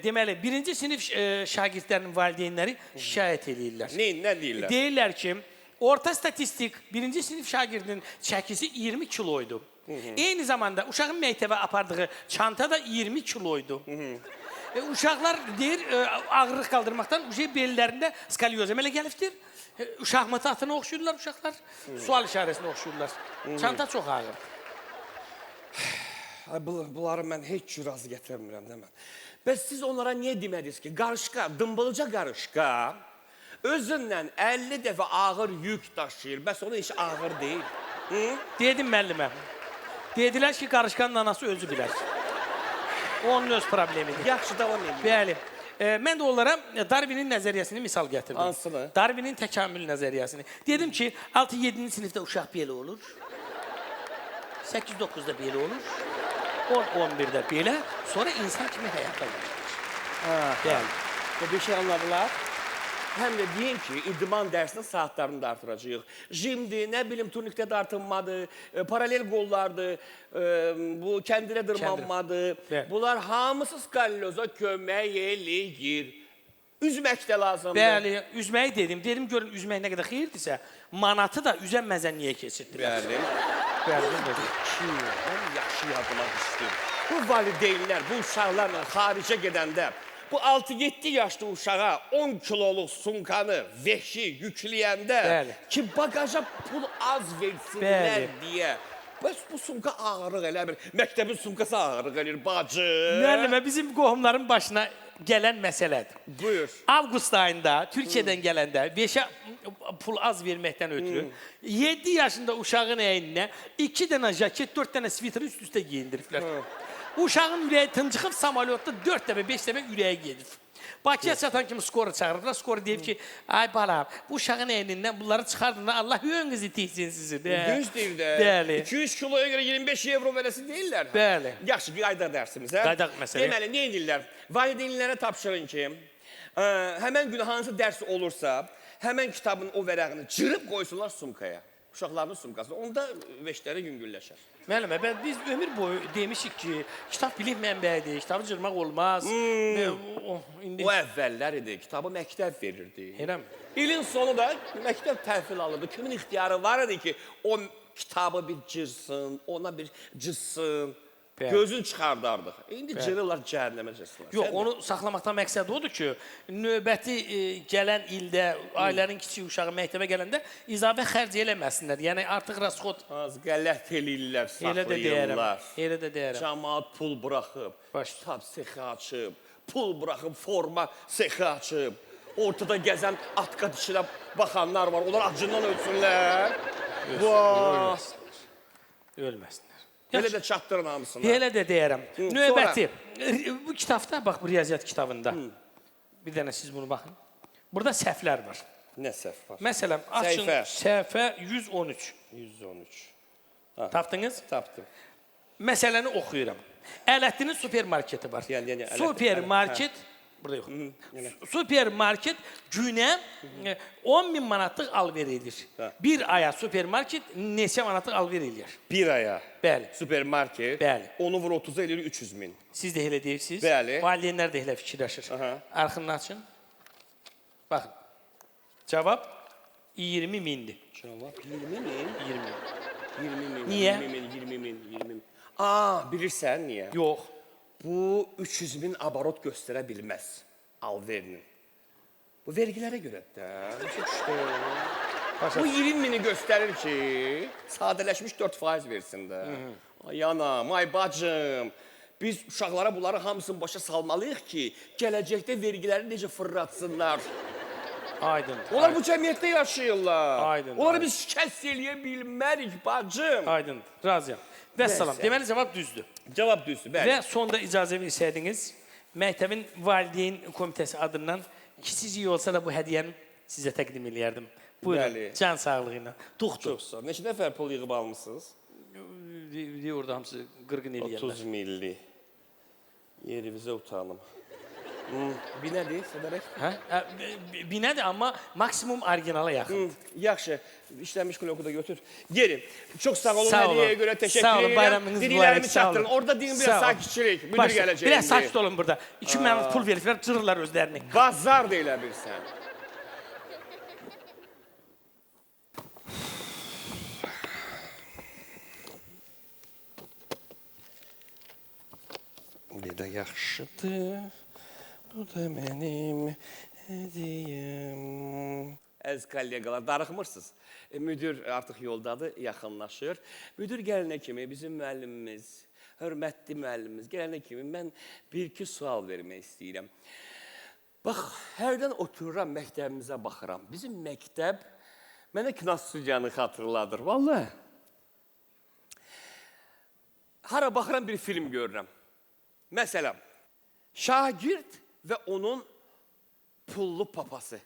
Deməli, birinci sinif şagirdlərinin valideynləri şikayət eləyirlər. Nə deyirlər? Deyirlər ki, orta statistik birinci sinif şagirdinin çəkisi 20 kiloydu. Eyni zamanda uşağın məktəbə apardığı çanta da 20 kiloydu. Uşaqlar deyir, ağırlıq qaldırmaqdan bellərində skalyoz əmələ gəlibdir. Uşaq mıtatına oxşuyurlar uşaqlar, sual işarəsinə oxşuyurlar. Çanta çox ağır. Bunları mən heç cür razı gətirmirəm də mən. Bəs siz onlara niyə demədiniz ki, qarışqa, dımbılca qarışqa özündən 50 dəfə ağır yük daşıyır. Bəs onun işi ağır deyil. Dedim müəllimə. Dedilər ki, qarışqanın anası özü bilər. Onun öz problemidir. Yaxşı, davam edin. Bəli. Mən də onlara Darwinin nəzəriyyəsini misal gətirdim. Hansını? Darwinin təkamül nəzəriyyəsini. Dedim ki, 6-7-ci sinifdə uşaq belə olur. 8-9-da belə olur. 10-11-də belə. Sonra insan kimi həyata başlayır. Bəli. Bir şey anladılar. Həm də deyin ki, idman dərsinin saatlarını da artıracağıq. Jimdir, nə bilim, turnikdə dartınmadır, paralel qollardır, bu kəndirə dırmanmadır. Bəli. Bunlar hamısı skalyoza kömək eləyir. Üzmək də lazımdır. Bəli, üzməyi dedim. Dedim, görün, üzmək nə qədər xeyirdirsə, manatı da üzən məzənliyə keçirdilər. Bəli. Bəli. Mən yaxşı yadıma düşdüm. Bu valideynlər, bu uşaqlarla xaricə gedəndə, bu 6-7 yaşlı uşağa 10 kiloluq sumkanı, vəhşi yükləyəndə Bəli. ki, bagaja pul az versinlər Bəli. deyə. Bəs bu sumka ağırlıq eləmir. Məktəbin sumkası ağırlıq eləyir, bacı. Müəllimə, bizim qohumların başına gələn məsələdir. Buyur. Avqust ayında Türkiyədən gələndə 5-ə pul az verməkdən ötürü 7 yaşında uşağın əyninə 2 dənə jaket, 4 dənə sviteri üst-üstə giyindiriblər. Uşağın ürəyi tıncıxıb samolyotda 4 dəfə, 5 dəfə ürəyi gedir. Bakıya çatan kimi skoru çağırırlar. Skoru deyib ki, ay balam, bu uşağın əynindən bunları çıxardın da Allah yönünüzü tihsin sizi. Düz deyir də. Bəli. 200 kiloya görə 25 evro verəsi deyirlər. Bəli. Yaxşı, qayda dərsimizə. Qaydaq məsələ. Deməli, nə edirlər? Valideynlərə tapşırın ki, həmən gün hansı dərs olursa, həmən kitabın o vərəqini cırıb qoysunlar sumkaya. Uşaqlarının sumkasına. Onda veşləri yüngülləşər. Müəllimə, biz ömür boyu demişik ki, kitab bilik mənbəyidir, kitabı cırmaq olmaz. O əvvəllər idi, kitabı məktəb verirdi. Eləmi? İlin sonu da məktəb təhvil alırdı. Kimin ixtiyarı var idi ki, o kitabı bir cırsın, ona bir cızsın, gözünü çıxardardıq. İndi cırırlar cəhənnəmə cızsınlar. Yox, onu saxlamaqdan məqsəd odur ki, növbəti gələn ildə ailənin kiçik uşağı məktəbə gələndə izafə xərc eləməsinlər. Yəni artıq rasxod Az qələt eləyirlər, elə də deyərəm. saxlayırlar. Elə də deyərəm. Cəmaat pul buraxıb, Baş. kitab sexi açıb, pul buraxıb, forma sexi açıb. Ortada gəzən atka dişinə baxanlar var, onlar acından ölsünlər. Vaa! Ölməsinlər. Elə də çatdırın hamısını. Elə də deyərəm. Növbəti. Bu kitabda, bax bu riyaziyyat kitabında. Bir dənə siz bunu baxın. Burada səhvlər var. Nə səhv var? Məsələn, açın səhifə 113. 113. Tapdınız? Tapdım. Məsələni oxuyuram. Ələddinin supermarketi var. Yəni, Supermarket, burada yox. Supermarket günə 10.000 manatlıq alver edir. Bir aya supermarket neçə manatlıq alver edir? Bir aya. Bəli. Supermarket. Bəli. Onu vur 30'a eləyir 300 min. Siz də elə deyirsiniz. Bəli. Valideynlər də elə fikirləşir. Arxını açın. Baxın. Cavab 20 mindir. Cavab 20 min. 20 min. 20 min. Niyə? 20 min, 20 min, 20 min. Aa, bilirsən niyə? Yox. Bu 300 min abarot göstərə bilməz alverinin. Bu vergilərə görə də. Başa düşdün? Bu 20 mini göstərir ki, sadələşmiş 4% versin də. Ay anam, ay bacım. Biz uşaqlara bunları hamısını başa salmalıyıq ki, gələcəkdə vergiləri necə fırlatsınlar. Aydın. Onlar bu cəmiyyətdə yaşayırlar. Aydın, Onları aydın. biz şikəst eləyə bilmərik bacım. Aydın. Razıyam. Vəssalam. Deməli cavab düzdür. Cavab düzdür, bəli. Və sonda icazə versəydiniz, məktəbin valideyn komitəsi adından Kiçicik olsa da bu hədiyyəni sizə təqdim eləyərdim. Buyurun, Bəli. can sağlığı ilə. Tuxdur. Çox sağ ol. Neçə nəfər pul yığıb almısınız? Orada hamısı qırğın eləyərlər. 30 milli. Yerimizə utanım. Bir nədir, Sədərək? Hə? Binədir, amma maksimum originala yaxın. Yaxşı, işlənmiş kloku da götür. Gelin. Çok sağ olun, Sağ olun. hediyeye göre teşekkür Sağ olun, ederim. bayramınız Dileğlerimi mübarək, sağ olun. çaktırın. Orada deyin Sağ biraz olun. sakitçilik. Müdür Başla, gelecek. biraz sakit olun burada. 2 mənə pul veriblər, cırırlar özlərini. Bazar da elə bilsən. Bir de yaxşıdır. Bu da mənim hediyem. Əziz kollegalar, darıxmırsınız. Müdür artıq yoldadır, yaxınlaşır. Müdür gələnə kimi bizim müəllimimiz, hörmətli müəllimimiz gələnə kimi mən bir-iki sual vermək istəyirəm. Bax, hərdən otururam, məktəbimizə baxıram. Bizim məktəb mənə Knastudiyanı xatırladır, vallahi. Hara baxıram bir film görürəm. Məsələn, şagird və onun pullu papası.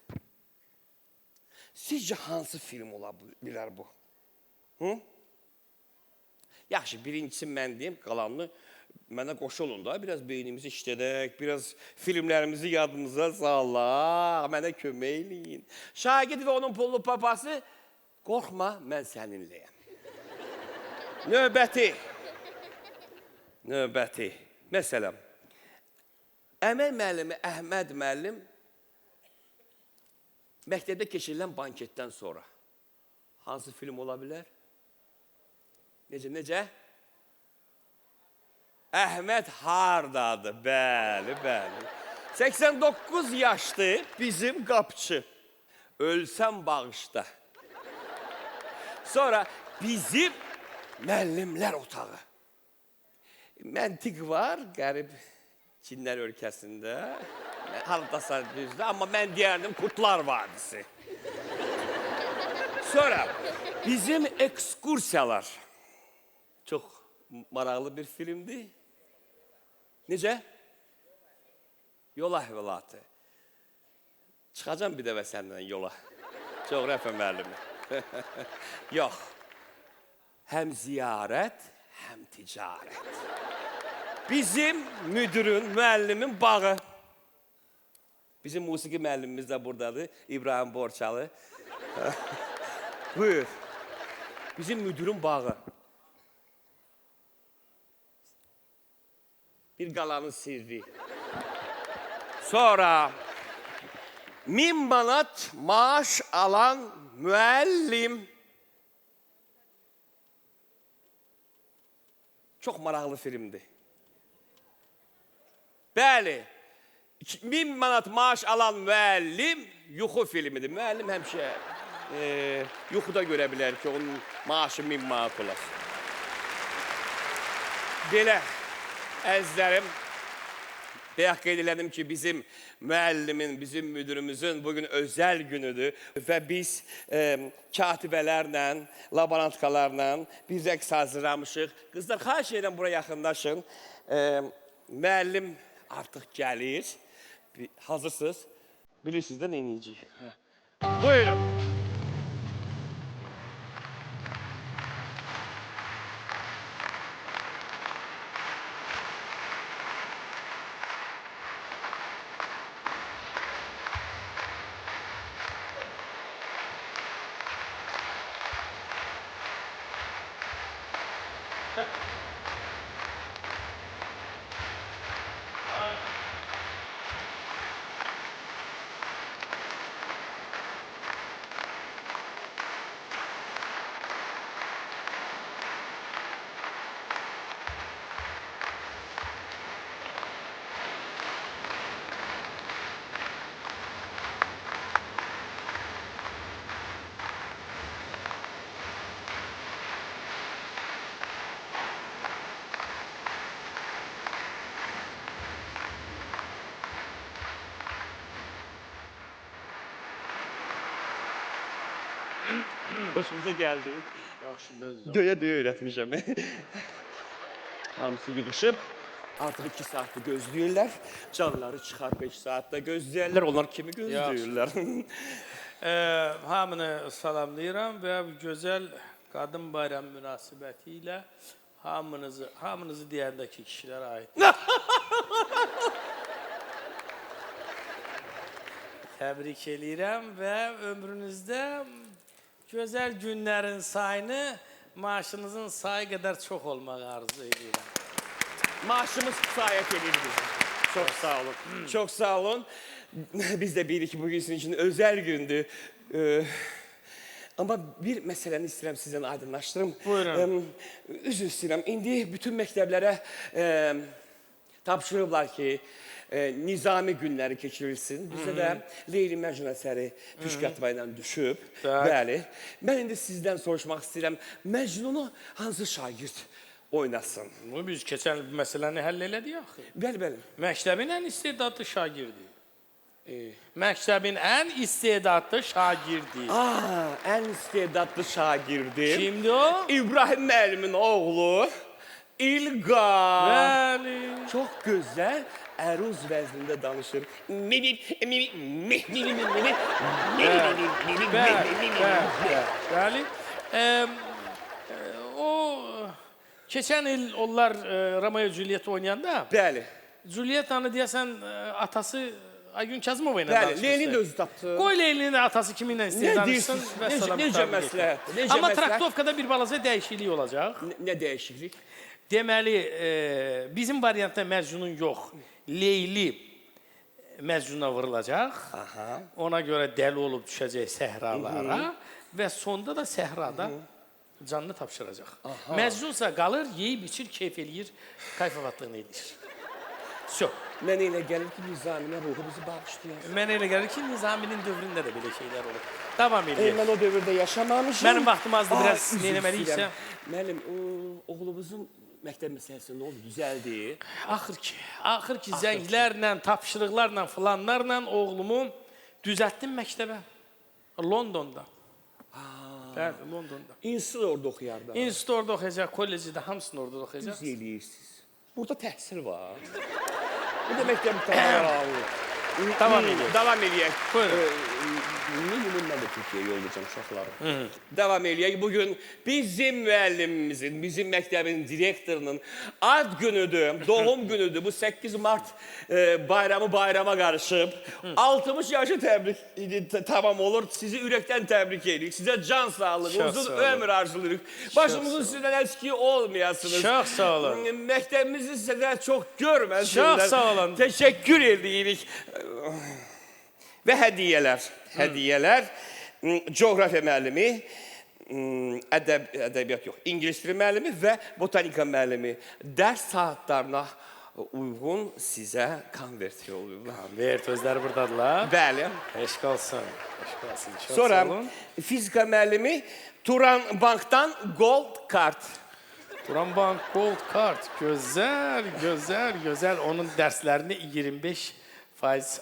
Sizcə hansı film ola bilər bu? Hı? Yaxşı, birincisi mən deyim, qalanını mənə qoşulun da, biraz beynimizi işlədək, biraz filmlərimizi yadımıza salaq, mənə kömək eləyin. Şagird və onun pullu papası, qorxma, mən səninləyəm. Növbəti. Məsələn, əməl müəllimi Əhməd müəllim məktəbdə keçirilən banketdən sonra hansı film ola bilər? Necə? Əhməd hardadır? Bəli. 89 yaşlı bizim qapçı. Ölsəm bağışda. Sonra bizim müəllimlər otağı. Məntiq var, qərib Çinlər ölkəsində. Haradasa düzdür, amma mən deyərdim Kurtlar Vadisi. Sonra bizim ekskursiyalar. Çox maraqlı bir filmdir. Necə? Yol əhvalatı. Çıxacam bir dəvə səndən yola. Çox rəfə müəllimi. Yox. Həm ziyarət, həm ticarət. Bizim müdürün, müəllimin bağı. Bizim musiqi müəllimimiz də buradadır, İbrahim Borçalı. Buyur. Bizim müdürün bağı. Bir qalanın sirri. Sonra 1000 manat maaş alan müəllim. Çox maraqlı filmdir. Bəli, 1000 manat maaş alan müəllim yuxu filmidir. Müəllim həmişə yuxuda görə bilər ki, onun maaşı 1000 manat olar. Belə, əzizlərim, bayaq qeyd elədim ki, bizim müəllimin, bizim müdürümüzün bugün özəl günüdür və biz katibələrlə, laborantkalarla bir rəqs hazırlamışıq. Qızlar, xahiş edirəm, bura yaxınlaşın. Müəllim artıq gəlir. Hazırsınız? Bilirsiniz də nə edəcəyik? Buyurun. Hoşumuza gəldi. Döyə öyrətmişəm. Hamısı yığışıb. Artıq 2 saatdır gözləyirlər. Canları çıxar 5 saatda gözləyirlər. Onlar kimi gözləyirlər? Hamını salamlayıram və bu gözəl qadın bayramı münasibəti ilə hamınızı deyəndəki kişilərə aid. Təbrik eləyirəm və ömrünüzdə gözəl günlərin sayını maaşınızın sayı qədər çox olmağı arzu edirəm. Maaşımız kifayət edir bizə. Çox sağ olun. Çox sağ olun. Biz də bilirik ki, bugün sizin üçün özəl gündür. Amma bir məsələni istəyirəm sizdən aydınlaşdırım. Buyurun. Üzr istəyirəm. İndi bütün məktəblərə tapşırıblar ki, nizami günləri keçirilsin. Bizdə də Leyli Məcnun əsəri püşkatma ilə düşüb. Bəli. Mən indi sizdən soruşmaq istəyirəm. Məcnunu hansı şagird oynasın? Biz keçən məsələni həll elədik axı. Bəli, bəli. Məktəbin ən istedadlı şagirdi. Məktəbin ən istedadlı şagirdi. Ən istedadlı şagirdim. Kimdir o? İbrahim müəllimin oğlu İlqar. Bəli. Çox gözəl əruz vəznində danışır. Bəli. O keçən il onlar Romeo Juliet oynayanda Bəli. Julieta'nı deyəsən atası Aygün Kazımova ilə Bəli, danışmışdı. Leylin də özü tapdı. Qoy Leylinin də atası kiminlə istəyir Nə danışsın deyirsiniz? və salam. Necə məsləhət? Necə Amma məsləhət? traktovkada bir balaca dəyişiklik olacaq. Nə dəyişiklik? Deməli, bizim variantda Məcnun yox, Leyli Məcnuna vurulacaq. Ona görə dəli olub düşəcək səhralara və sonda da səhrada canını tapşıracaq. Məcnunsa qalır, yeyib içir, keyf eləyir, kayfavatlığını edir. Sö. Mənə elə gəlir ki, Nizaminin ruhu bizi bağışlayır. Mənə elə gəlir ki, Nizaminin dövründə də belə şeylər olur. Davam edək. Mən o dövrdə yaşamamışım. Mənim vaxtım azdır, biraz neyləməliyiksə. Müəllim, oğlumuzun məktəb məsələsi nə oldu? Düzəldi. Axır ki, zənglərlə, tapşırıqlarla, filanlarla oğlumu düzəltdim məktəbə. Londonda. Bəli, Londonda. İnstitut orada oxuyardı. İnstitut orada oxuyacaq, kolleci də hamısını orada oxuyacaq. Düz eləyirsiniz. Burada təhsil var. Bu da məktəb tamam. Davam edək. Davam eləyək. Buyurun. Minimum mən də Türkiyəyə yollayacağım uşaqları. Davam eləyək. Bugün bizim müəllimimizin, bizim məktəbin direktorunun ad günüdür, doğum günüdür. Bu 8 Mart bayrama qarışıb. 60 yaşı tamam olur. Sizi ürəkdən təbrik edirik. Sizə can sağlığı, uzun ömür arzulayırıq. Başımızın sizdən əski olmayasınız. Çox sağ olun. Məktəbimizi sizə çox görməsinlər. Çox sağ olun. Təşəkkür edirik. Və hədiyyələr. Hədiyyələr. Coğrafiya müəllimi, ədəbiyyat yox, ingilis dili müəllimi və botanika müəllimi. Dərs saatlarına uyğun sizə konvert yollayırlar. Konvert, özləri buradadırlar. Bəli. Eşq olsun. Eşq olsun. Çox Sonra sağ olun. fizika müəllimi Turan Bankdan Gold Card. Turan Bank Gold Card. Gözəl, gözəl, gözəl. Onun dərslərini 25%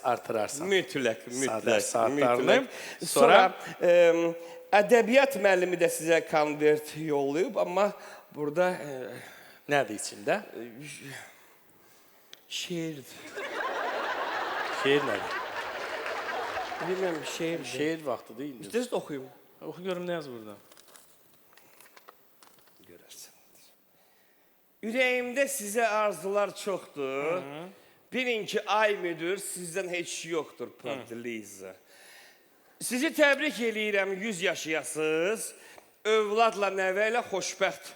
artırarsan. Mütləq. Saatlarını. Sonra ədəbiyyat müəllimi də sizə konvert yollayıb, amma burada nədir içində? şeirdir. Şeir nədir? Bilməm, şeirdir. Şeir vaxtı deyil. İstəyirsiniz oxuyum. Oxu görüm nə yazır burada. Görərsiniz. Ürəyimdə sizə arzular çoxdur. Bilin ki, ay müdür, sizdən heç yoxdur, Liza. Sizi təbrik eləyirəm, 100 yaşayasınız. Övladla, nəvə ilə xoşbəxt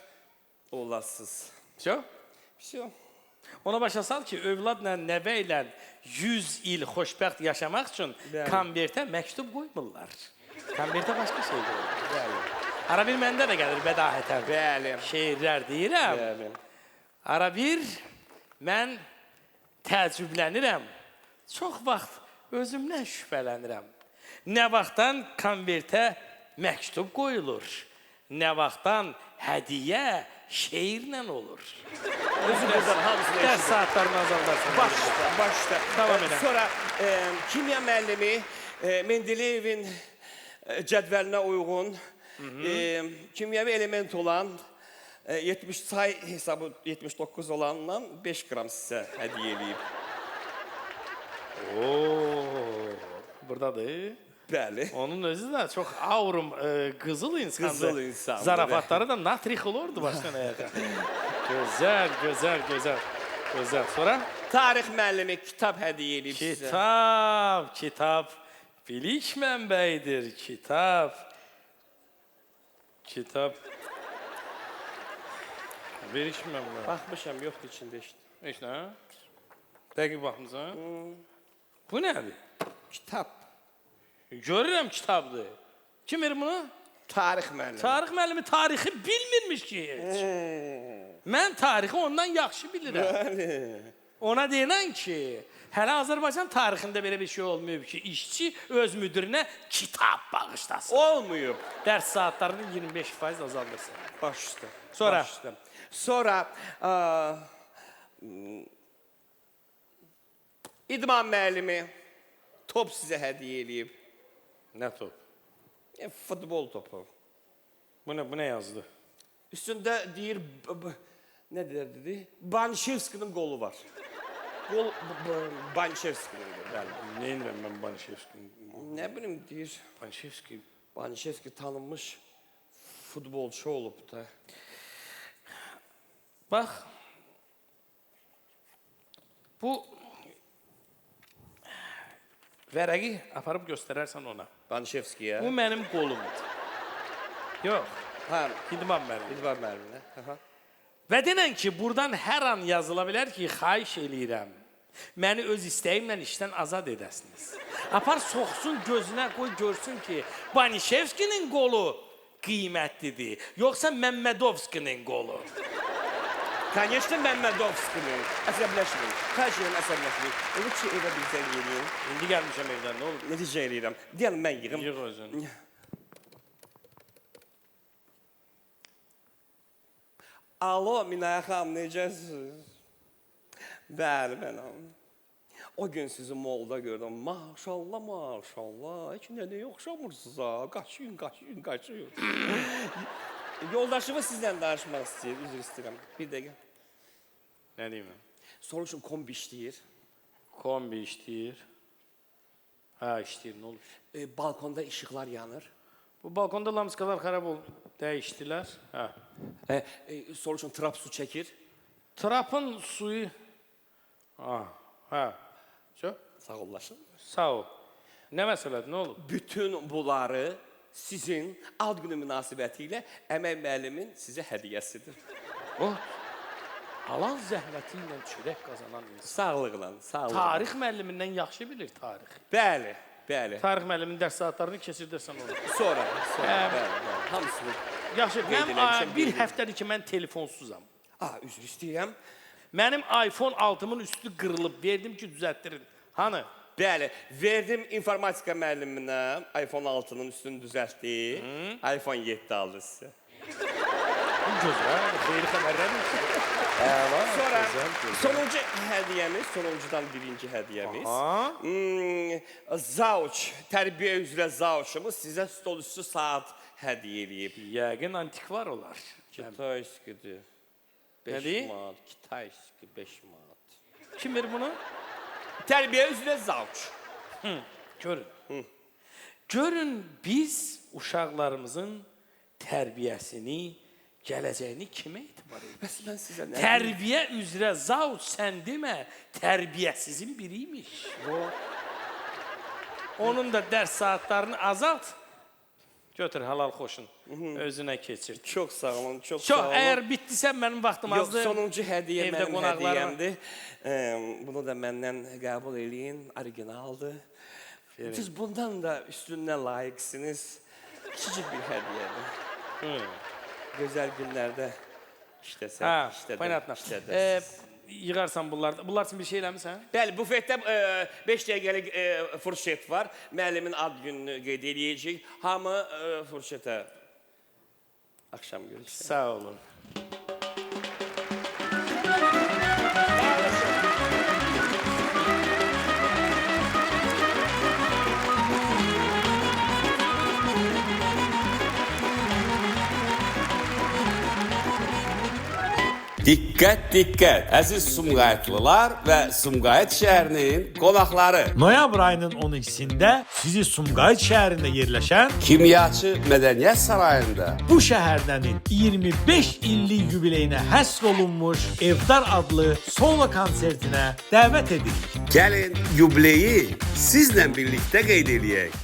olasınız. Всё. Ona başa sal ki, övladla, nəvə ilə 100 il xoşbəxt yaşamaq üçün konvertə məktub qoymurlar. Konvertə başqa şey qoyurlar. Ara bir məndə də gəlir bədahətən. Bəli. Şeirlər deyirəm. Bəli. Ara bir mən təəccüblənirəm. Çox vaxt özümdən şübhələnirəm. Nə vaxtdan konvertə məktub qoyulur, nə vaxtdan hədiyyə şeirlə olur. Özünüzdən hamısını Dərs saatlarını azaldarsın. Başda. Tamam edəm. Sonra kimya müəllimi Mendeleyevin cədvəlinə uyğun kimyəvi element olan 70 say hesabı 79 olandan 5 qram sizə hədiyyə eləyib. Oo, buradadır. Bəli. Onun özü de çok aurum kızıl insandı. Kızıl insandı. Zarafatları da natrix olurdu baştan ayağa. Güzel, güzel, güzel. Güzel. Sonra? Tarix müəllimi kitab hədiyyə eləyib sizə. Kitap, kitap. Bilik mənbəyidir, kitap. Kitap. Bilik mənbəyi. Baxmışam, yoxdur içində işte. İşte ha? Dəqiq baxmısan? Bu nədir? Kitab. Görürəm kitabdır. Kim verir bunu? Tarix müəllimi. Tarix müəllimi tarixi bilmirmiş ki heç. Mən tarixi ondan yaxşı bilirəm. Bəli. Ona deyilən ki, hələ Azərbaycan tarixində belə bir şey olmayıb ki, işçi öz müdirinə kitab bağışlasın. Olmayıb. Dərs saatlarını 25% azaldırsın. Baş üstə. Sonra? Baş üstə. Sonra İdman müəllimi top sizə hədiyyə eləyib. Nə top? Futbol topu. Bu nə yazdı? Üstündə deyir, nə dedi? Banişevskinin qolu var. Qol Banişevskinin, bəli. Nə edirəm mən Banişevskinin? Nə bilim deyir, Banişevski. Banişevski tanınmış futbolçu olub da. Bax, bu vərəqi aparıb göstərərsən ona. Banişevskiyə. Bu mənim qolumdur. Yox, Hə, idman müəllimi. İdman müəlliminə. Aha. Və denən ki, buradan hər an yazıla bilər ki, xahiş eləyirəm. Məni öz istəyimlə işdən azad edəsiniz. Apar soxsun gözünə qoy görsün ki, Banişevskinin qolu qiymətlidir, yoxsa Məmmədovskinin qolu. Конечно, Məmmədovskinin. Əsəbləşməyin. Xahiş edirəm, əsəbləşməyin. Olur ki, evə bir zəng eləyim. İndi gəlmişəm evdən, nə olur? Necə eləyirəm? Deyəlim, mən yığım. Yığ özün. Alo, Minaya xanım, necəsiniz? Bəli, mənəm. O gün sizi molda gördüm. Maşallah, maşallah. Heç nəyə oxşamırsınız ha. Qaçın, qaçın, qaçın. Yoldaşımı sizlə danışmaq istəyir. Üzr istəyirəm. Bir dəqiqə. Nə deyim mən? Soruşun, kombi işləyir. Kombi işləyir. Hə, işləyir, nə olur? Balkonda işıqlar yanır. Bu balkonda lamskalar xarab oldu. Dəyişdilər. Hə. Soruşun, trap su çəkir. Trapın suyu... Hə. Çox? Sağ olasın. Sağ ol. Nə məsələdir, nə olur? Bütün bunları sizin ad günü münasibəti ilə əmək müəllimin sizə hədiyyəsidir. O, alan zəhməti ilə çörək qazanan insan. Sağlıqla, sağlıqla. Tarix müəllimindən yaxşı bilir tarixi. Bəli, bəli. Tarix müəlliminin dərs saatlarını keçirdirsən onu. Sonra, bəli, bəli. Hamısını. Yaxşı, Qeyd eləmişəm, mən bir qeyd həftədir ki, mən telefonsuzam. Üzr istəyirəm. Mənim iPhone 6-mın üstü qırılıb, verdim ki, düzəltdirin. Hanı? Bəli, verdim informatika müəlliminə, iPhone 6-nın üstünü düzəltdi, iPhone 7 aldı sizə. Gözəl, xeyri xəbərlər mi? Sonra sonuncu hədiyyəmiz, sonuncudan birinci hədiyyəmiz. Zauç, tərbiyə üzrə zauçumuz sizə stol üstü saat hədiyyə eləyib. Yəqin antikvar olar. Kitayskidir. 5 Nədir? manat, Kitayski 5 manat. Kim verir bunu? Tərbiyə üzrə zauç. Görün. Görün biz uşaqlarımızın tərbiyəsini, gələcəyini kimə etibar edirik? Bəs mən sizə nə Tərbiyə üzrə zavut sən demə, tərbiyəsizin biriymiş. Onun da dərs saatlarını azalt. Götür halal xoşun, özünə keçir. Çox sağ olun, çox Çox, sağ olun. əgər bitdisə mənim vaxtım Yox, azdır. sonuncu hədiyyə Evdə mənim qonaqlar var. hədiyyəmdir. Bunu da məndən qəbul eləyin, originaldır. Siz bundan da üstündən layiqsiniz. Kiçicik bir hədiyyədir. Gözəl günlərdə işləsən, Понятно. Yığarsan bunlar. Bunlar üçün bir şey eləmirsən? Bəli, bufetdə 5 dəqiqəlik furşet var. Müəllimin ad gününü qeyd edəcəyik. Hamı furşetə axşam görüşək. Sağ olun. Dikkat dikkat əziz Sumqayıtlılar və Sumqayıt şəhərinin qonaqları. Noyabr ayının 12-sində sizi Sumqayıt şəhərində yerləşən Kimyaçı Mədəniyyət Sarayında bu şəhərlərin 25 illik yubileyinə həsr olunmuş Evdar adlı solo konsertinə dəvət edirik. gəlin yubileyi sizlə birlikdə qeyd eləyək.